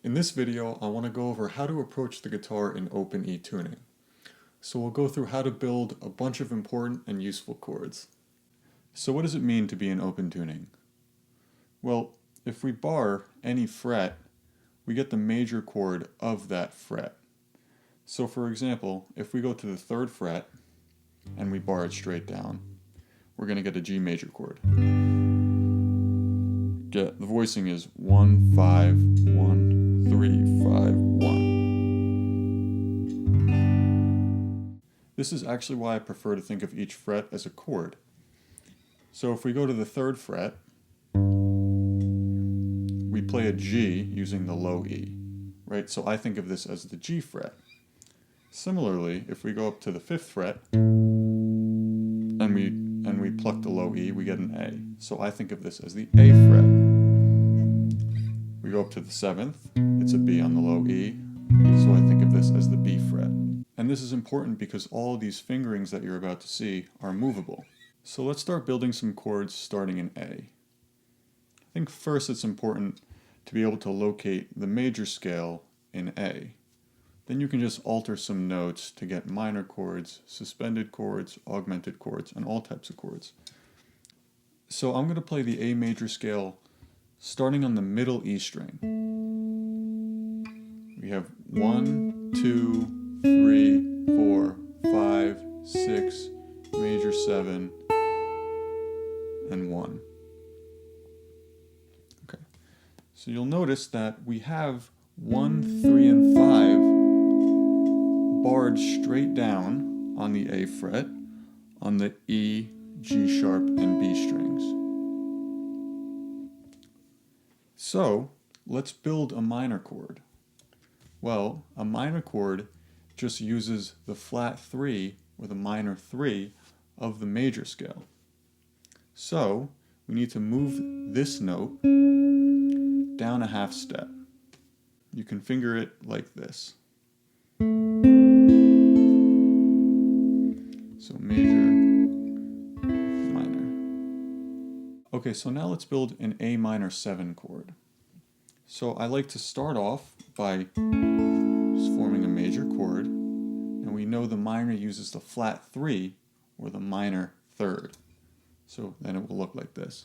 In this video, I want to go over how to approach the guitar in open E tuning. So we'll go through how to build a bunch of important and useful chords. So what does it mean to be in open tuning? Well, if we bar any fret, we get the major chord of that fret. So for example, if we go to the 3rd fret and we bar it straight down, we're going to get a G major chord. The voicing is 1, 5, 1, 3, 5, 1. This is actually why I prefer to think of each fret as a chord. So if we go to the 3rd fret, we play a G using the low E, right? So I think of this as the G fret. Similarly, if we go up to the 5th fret and we pluck the low E, we get an A. So I think of this as the A fret. We go up to the 7th, it's a B on the low E, so I think of this as the B fret. And this is important because all of these fingerings that you're about to see are movable. So let's start building some chords starting in A. I think first it's important to be able to locate the major scale in A. Then you can just alter some notes to get minor chords, suspended chords, augmented chords, and all types of chords. So I'm going to play the A major scale starting on the middle E string. We have 1, 2, 3, 4, 5, 6, major 7, and 1. Okay, so you'll notice that we have 1, 3, and 5 barred straight down on the A fret, on the E, G sharp, and B strings. So let's build a minor chord. Well, a minor chord just uses the flat 3 or the minor 3 of the major scale. So we need to move this note down a half step. You can finger it like this. So major, minor. Okay, so now let's build an A minor 7 chord. So I like to start off by just forming a major chord, and we know the minor uses the flat 3 or the minor 3rd. So then it will look like this.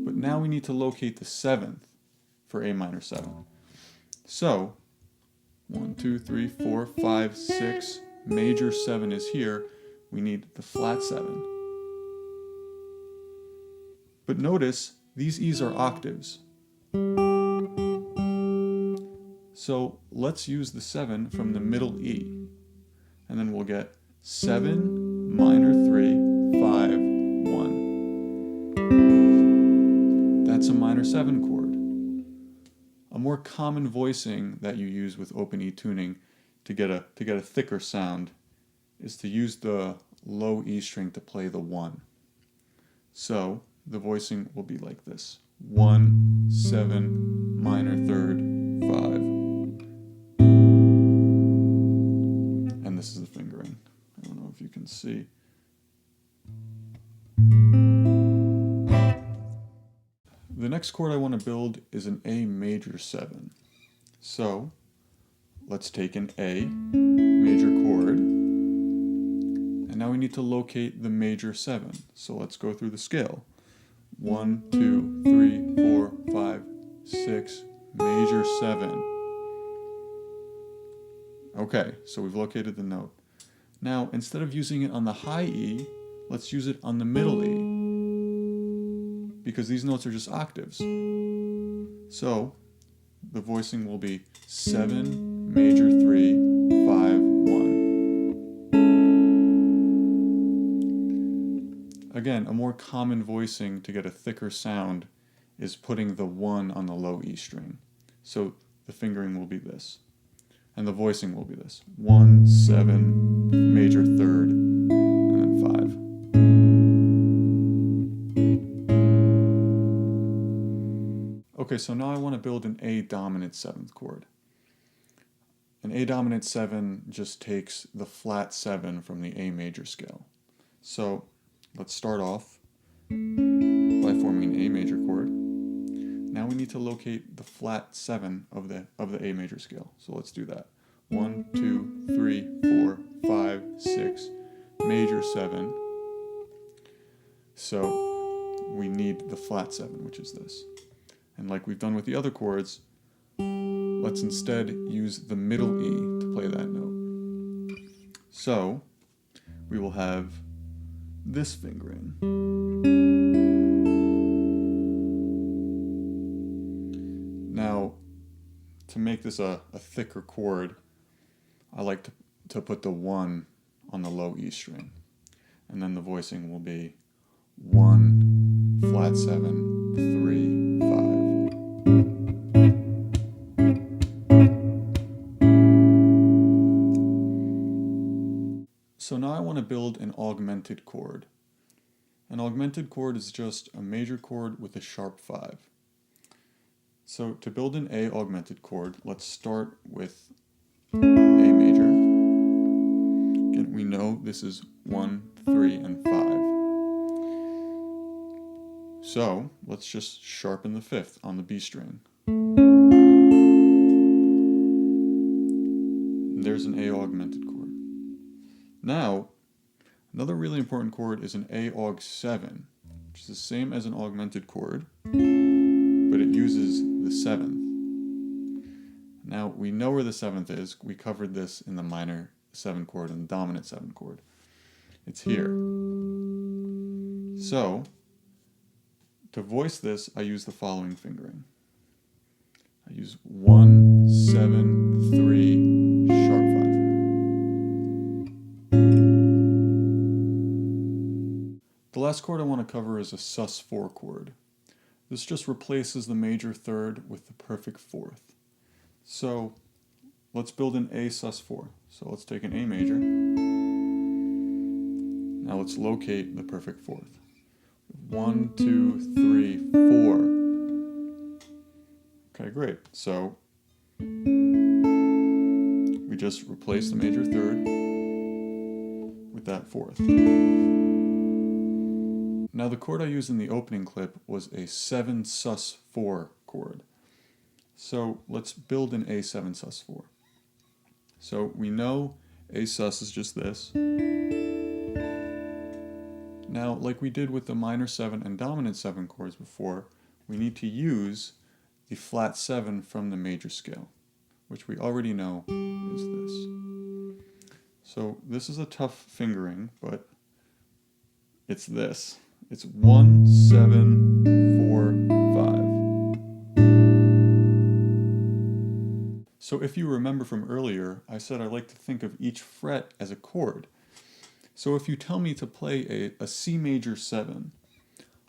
But now we need to locate the 7th for A minor 7. So 1, 2, 3, 4, 5, 6, major 7 is here. We need the flat 7. But notice these E's are octaves. So let's use the 7 from the middle E. And then we'll get 7, minor 3, 5, 1. That's a minor 7 chord. A more common voicing that you use with open E tuning to get a thicker sound is to use the low E string to play the 1. So the voicing will be like this: 1, 7, minor 3rd, 5. And this is the fingering. I don't know if you can see. The next chord I want to build is an A major 7. So let's take an A major chord, and now we need to locate the major 7. So let's go through the scale. 1, 2, 3, 4, 5, 6, major 7. Okay, so we've located the note. Now, instead of using it on the high E, let's use it on the middle E, because these notes are just octaves. So the voicing will be 7, major 3, 5, 1. Again, a more common voicing to get a thicker sound is putting the 1 on the low E string. So the fingering will be this, and the voicing will be this: 1, 7, major 3rd, and then 5. Okay, so now I want to build an A dominant 7th chord. An A dominant 7 just takes the flat 7 from the A major scale. So let's start off by forming an A major chord. Now we need need to locate the flat 7 of the A major scale. So let's do that. 1, 2, 3, 4, 5, 6, major 7. So we need the flat 7, which is this. And like we've done with the other chords, let's instead use the middle E to play that note. So we will have this fingering. Now, to make this a thicker chord, I like to put the 1 on the low E string. And then the voicing will be 1, flat 7, 3, 5. So now I want to build an augmented chord. An augmented chord is just a major chord with a sharp 5. So to build an A augmented chord, let's start with A major. Again, we know this is 1, 3, and 5. So let's just sharpen the 5th on the B string. And there's an A augmented chord. Now, another really important chord is an A aug 7, which is the same as an augmented chord, but it uses the 7th. Now we know where the 7th is. We covered this in the minor 7 chord and the dominant 7 chord. It's here. So to voice this, I use the following fingering. I use 1, 7, 3, sharp 5. The last chord I want to cover is a sus4 chord. This just replaces the major 3rd with the perfect 4th. So let's build an A sus4. So let's take an A major. Now let's locate the perfect 4th. 1, 2, 3, 4. Okay, great. So we just replace the major 3rd with that 4th. Now the chord I used in the opening clip was a 7 sus4 chord. So let's build an A7 sus4. So we know A sus is just this. Now, like we did with the minor 7 and dominant 7 chords before, we need to use the flat 7 from the major scale, which we already know is this. So this is a tough fingering, but it's this. It's 1, 7, 4, 5. So if you remember from earlier, I said I like to think of each fret as a chord. So if you tell me to play a C major 7,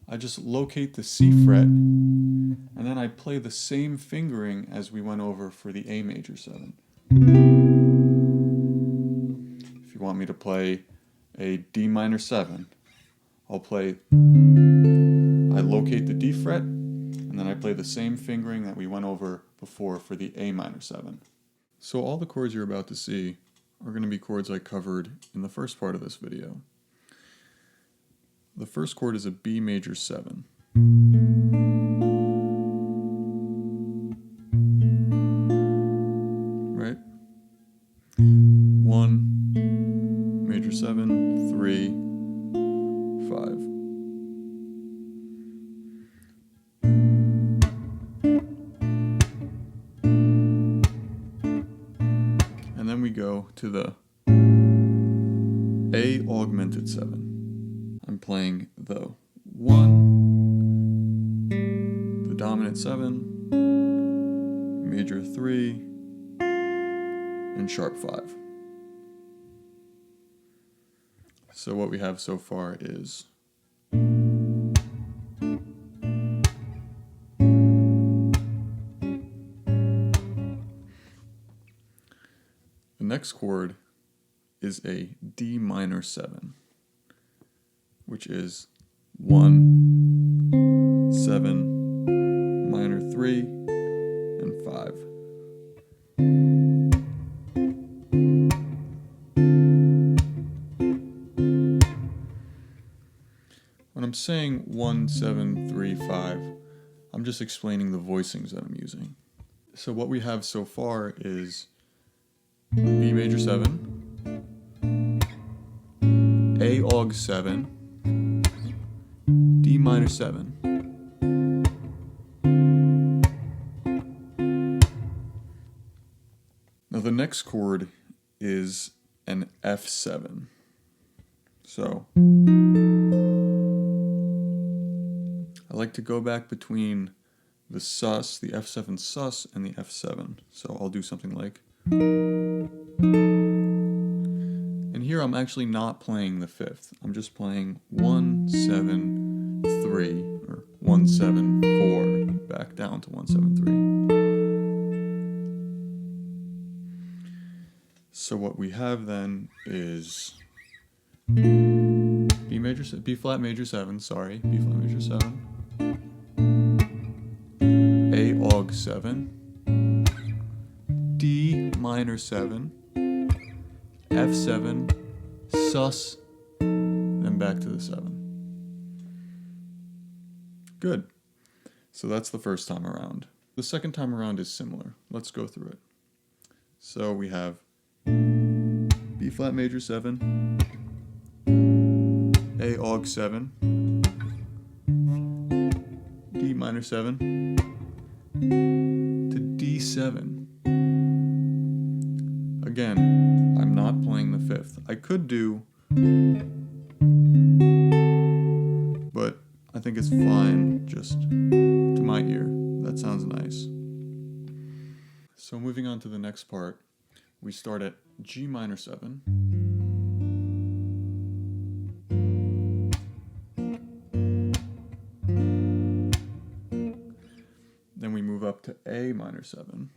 I just locate the C fret, and then I play the same fingering as we went over for the A major 7. If you want me to play a D minor 7, I locate the D fret, and then I play the same fingering that we went over before for the A minor 7. So all the chords you're about to see are going to be chords I covered in the first part of this video. The first chord is a B major 7. Right? 1, major 7, 3, 5. And then we go to the A augmented 7. I'm playing the 1, the dominant 7, major 3, and sharp 5. So what we have so far is the next chord is a D minor 7, which is 1, 7, minor 3, and 5. When I'm saying 1, 7, 3, 5, I'm just explaining the voicings that I'm using. So what we have so far is B major 7, A Aug 7, D minor 7. Now the next chord is an F7. So I like to go back between the sus, the F7 sus, and the F7. So I'll do something like, and here I'm actually not playing the fifth. I'm just playing 1, 7, 3, or 1, 7, 4, back down to 1, 7, 3. So what we have then is B flat major 7, sorry, B flat major 7, A Aug 7, D minor 7, F7, sus, then back to the 7. Good. So that's the first time around. The second time around is similar. Let's go through it. So we have B flat major 7, A Aug 7, D minor 7, to D7. Again, I'm not playing the fifth. I could do, but I think it's fine just to my ear. That sounds nice. So moving on to the next part, we start at G minor 7. Then we move up to A minor 7.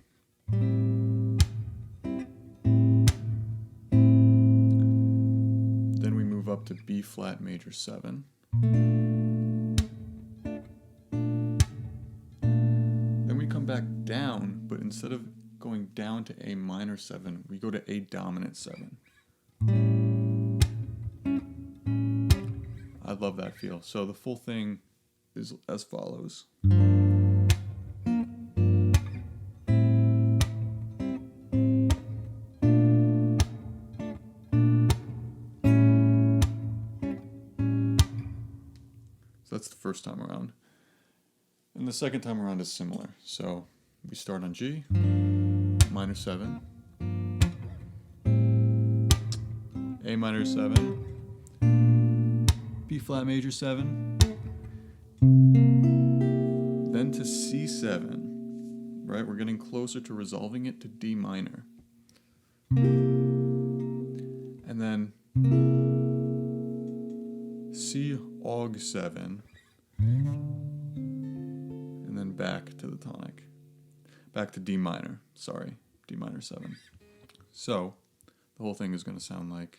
Then we move up to B flat major 7. Then we come back down, but instead of going down to A minor 7, we go to A dominant 7. I love that feel. So the full thing is as follows. So that's the first time around. And the second time around is similar. So we start on G, minor 7, A minor 7, B flat major 7, then to C7, right? We're getting closer to resolving it to D minor. And then C Aug 7, and then back to the tonic. Back to D minor, sorry, D minor 7. So, the whole thing is going to sound like.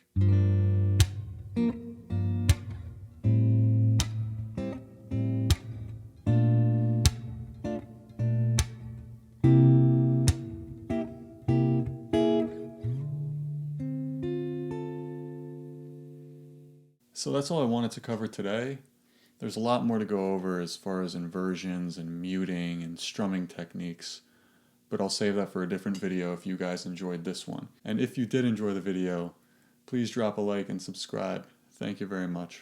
So that's all I wanted to cover today. There's a lot more to go over as far as inversions and muting and strumming techniques, but I'll save that for a different video if you guys enjoyed this one. And if you did enjoy the video, please drop a like and subscribe. Thank you very much.